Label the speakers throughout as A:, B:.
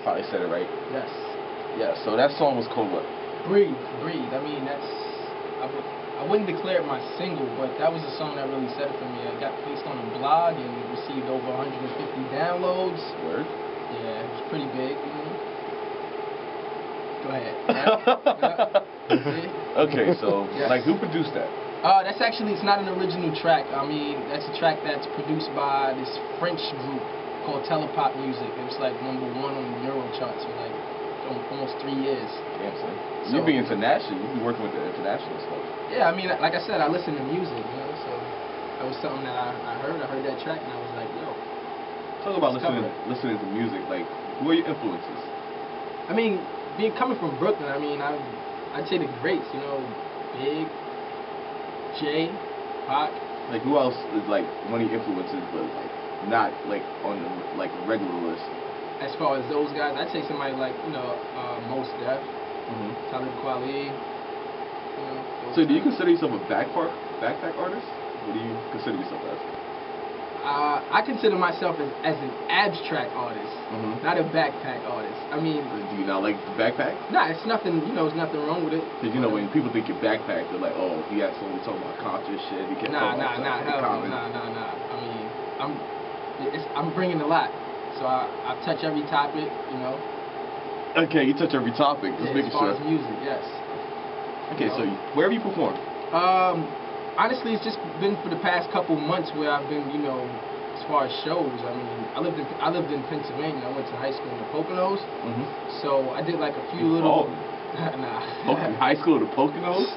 A: Probably said it right.
B: Yes.
A: Yeah, so that song was called what?
B: Breathe. I mean, I wouldn't declare it my single, but that was a song that really said it for me. I got placed on a blog and received over 150 downloads.
A: Word?
B: Yeah, it was pretty big. Go ahead.
A: Okay, so
B: yes.
A: like who produced that?
B: That's actually, it's not an original track. I mean, that's a track that's produced by this French group called Telepop Music. It was like #1 on the Euro charts for like almost 3 years.
A: Damn, son. So you'd be international. You'd be working with the international stuff.
B: Yeah, I mean, like I said, I listen to music, so that was something that I heard. I heard that track and I was like, yo.
A: Talk about listening to music. Like, who are your influences?
B: I mean, coming from Brooklyn, I mean, I'd say the greats, Big, Jay, Pac.
A: Like, who else is like one of your influences, but like not like on the like regular list?
B: As far as those guys, I'd say somebody like Mos Def, Talib Kweli.
A: So, do you consider yourself a backpack artist? What do you consider yourself as?
B: I consider myself as an abstract artist, not a backpack artist. I mean,
A: do you not like the backpack?
B: Nah, it's nothing. There's nothing wrong with it.
A: Because when people think you're backpack, they're like, oh, he has only talking about conscious shit. He can't talk about
B: Nah. I mean, I'm bringing a lot, so I touch every topic.
A: Okay, you touch every topic. Just making sure.
B: As far as music, yes.
A: Okay, so where have you performed?
B: Honestly, it's just been for the past couple months where I've been, as far as shows. I mean, I lived in Pennsylvania. I went to high school in the Poconos, so I did like a few little.
A: High school in the Poconos.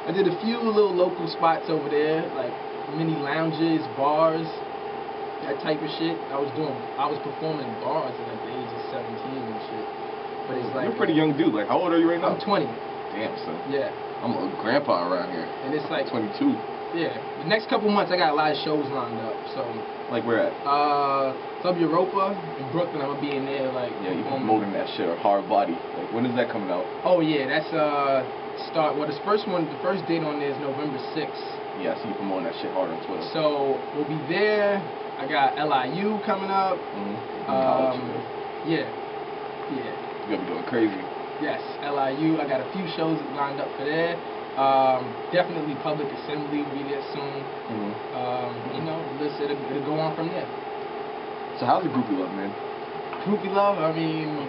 B: I did a few little local spots over there, like mini lounges, bars, that type of shit. I was performing in bars at like the age of 17 and shit. But it's like
A: you're a pretty young dude. Like, how old are you right now?
B: I'm 20.
A: Damn, son.
B: Yeah.
A: I'm a grandpa around here.
B: And it's like
A: 22.
B: Yeah. The next couple months, I got a lot of shows lined up. So.
A: Like where at?
B: Club Europa in Brooklyn. I'm gonna be in there like.
A: Yeah, you promoting that shit or Hard Body. Like, when is that coming out?
B: Oh yeah, that's the first date on there is November 6th.
A: Yeah, I see you promoting that shit hard on Twitter.
B: So we'll be there. I got LIU coming up. Yeah.
A: You're gonna be going crazy.
B: Yes, LIU. I got a few shows lined up for there. Definitely Public Assembly will be there soon. It'll go on from there.
A: So how's the groupie love, man?
B: Groupie love? I mean,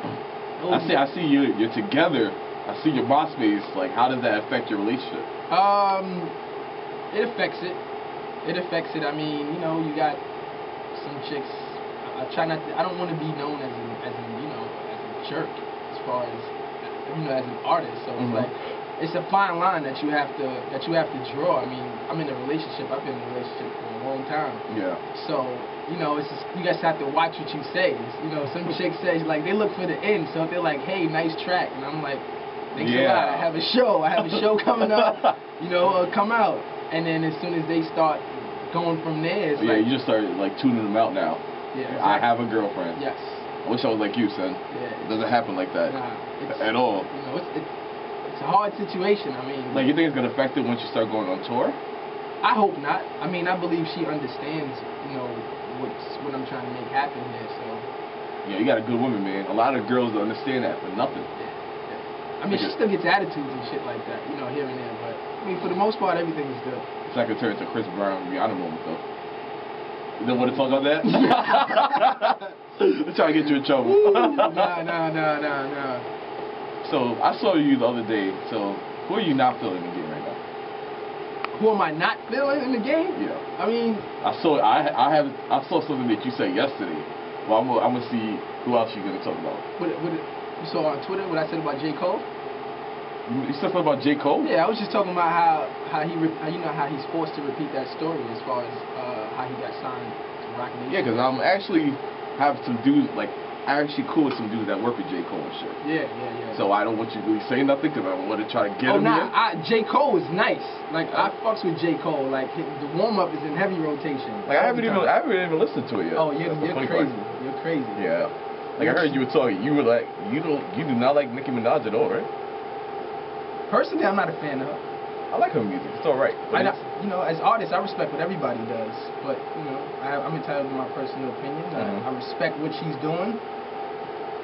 A: I see you're together. I see your MySpace. Like, how does that affect your relationship?
B: It affects it. I mean, you got some chicks. I try not to. I don't want to be known as a jerk as far as as an artist. So it's like it's a fine line that you have to draw. I mean, I'm in a relationship. I've been in a relationship for a long time.
A: Yeah.
B: So it's just, you guys have to watch what you say. Some chicks say like they look for the end. So if they're like, hey, nice track, and I'm like, thanks a lot. I have a show coming up. Come out. And then as soon as they start going from there, it's
A: you just started like tuning them out now.
B: Yeah. Exactly.
A: I have a girlfriend.
B: Yes.
A: I wish I was like you, son.
B: Yeah.
A: It doesn't happen like that at all.
B: It's a hard situation. I mean,
A: like, you think it's gonna affect it once you start going on tour?
B: I hope not. I mean, I believe she understands, what I'm trying to make happen here. So.
A: Yeah, you got a good woman, man. A lot of girls don't understand that for nothing.
B: Yeah. I mean, she still gets attitudes and shit like that, here and there. But I mean, for the most part, everything is good.
A: It's not gonna turn into Chris Brown Rihanna moment, though. You don't want to talk about that? I'm trying to get you in trouble.
B: Nah.
A: So, I saw you the other day. So, who are you not feeling in the game right now?
B: Who am I not feeling in the game?
A: Yeah.
B: I mean,
A: I saw something that you said yesterday. Well, I'm gonna see who else you're gonna talk about.
B: What you saw on Twitter what I said about J. Cole?
A: You said something about J. Cole?
B: Yeah, I was just talking about how he's forced to repeat that story as far as how he got signed to Rock Nation.
A: Yeah, because I'm actually have some dudes actually cool with some dudes that work with J. Cole and shit.
B: Yeah.
A: So I don't want you to really say nothing because I want to try to get him here.
B: J. Cole is nice. Like, I fucks with J. Cole. Like, the warm up is in heavy rotation.
A: Like, I haven't even listened to it yet.
B: Oh, you're crazy. You're crazy.
A: Yeah. Like, I heard you were talking. You were like, you do not like Nicki Minaj at all, right?
B: Personally, I'm not a fan of her.
A: I like her music. It's all right.
B: As artists, I respect what everybody does. But, I'm entitled to my personal opinion. I respect what she's doing.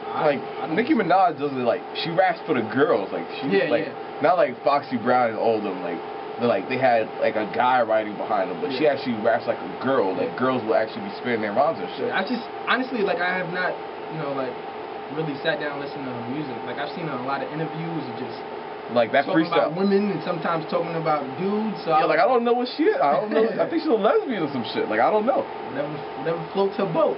A: Like Nicki Minaj does it like she raps for the girls, like not like Foxy Brown and all of them, like they had like a guy writing behind them, but she actually raps like a girl. Like girls will actually be spinning their rhymes and shit.
B: I just honestly like I have not like really sat down and listened to her music. Like I've seen her in a lot of interviews and just
A: like that
B: talking
A: freestyle
B: about women and sometimes talking about dudes. So
A: like I don't know what she is. I don't know. I think she's a lesbian or some shit. Like I don't know.
B: Whatever floats her boat.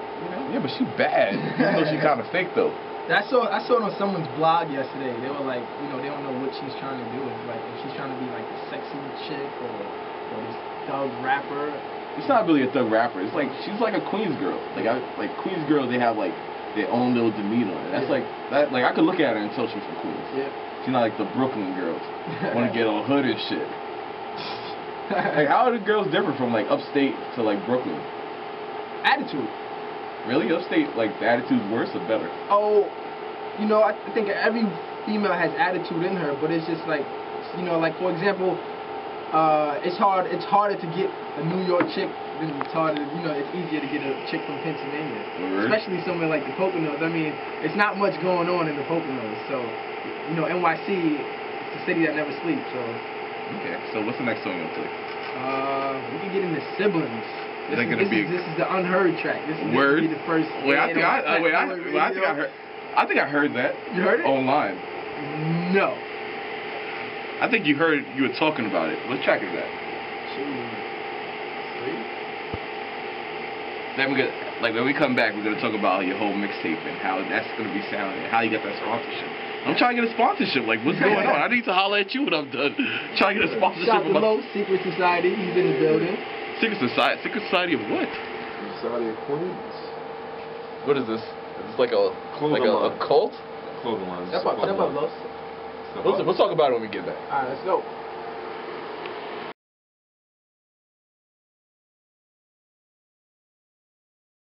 A: Yeah, but she bad. Even though she kind of fake though.
B: I saw it on someone's blog yesterday. They were like, they don't know what she's trying to do. It's like if she's trying to be like a sexy chick or this thug rapper.
A: It's not really a thug rapper. It's like she's like a Queens girl. Like Queens girls, they have like their own little demeanor. That's like that. Like I could look at her and tell she's from Queens.
B: Yeah.
A: She's not like the Brooklyn girls. Want to get all hood and shit. Like how are the girls different from like upstate to like Brooklyn?
B: Attitude.
A: Really? Upstate, like the attitude's worse or better?
B: Oh, I think every female has attitude in her, but it's just like, like for example, it's harder to get a New York chick than it's easier to get a chick from Pennsylvania, especially somewhere like the Poconos. I mean, it's not much going on in the Poconos, so NYC, it's the city that never sleeps. So.
A: Okay, so what's the next song you'll play?
B: We can get into Siblings. This is the unheard track. This is gonna be the first.
A: I think I heard that.
B: You heard it?
A: Online.
B: No.
A: I think you were talking about it. What track is that? Then when we come back, we're gonna talk about your whole mixtape and how that's gonna be sounding, and how you got that sponsorship. I'm trying to get a sponsorship. Like, what's going on? I need to holler at you when I'm done. Trying to get a sponsorship.
B: Shout to Low Secret Society. He's in the building.
A: Secret Society of what?
C: Society of Queens.
A: What is this? Is this like a cult?
C: Clothing line.
B: Step up, Los.
A: We'll talk about it when we get back.
B: Alright, let's go.